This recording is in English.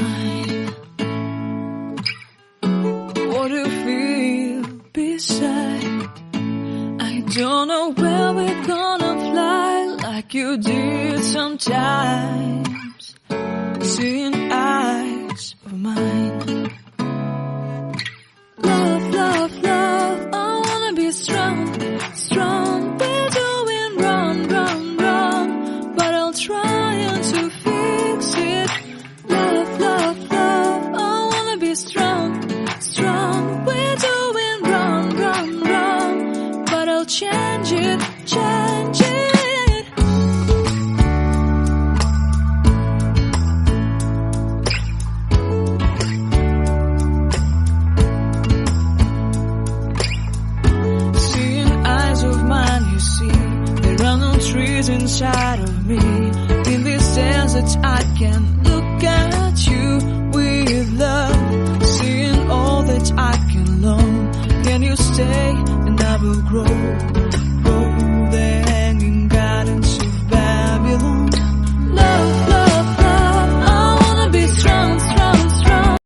mine. What do you feel beside? I don't know where we're gonna fly like you did sometimes. Seeing eyes of mine. Love, love, love, I wanna be strong, strong. We're doing wrong, wrong, wrong, but I'll try to fix it. Love, love, love, I wanna be strong, strong. We're doing wrong, wrong, wrong, but I'll change it, change it. Trees inside of me, in this sense that I can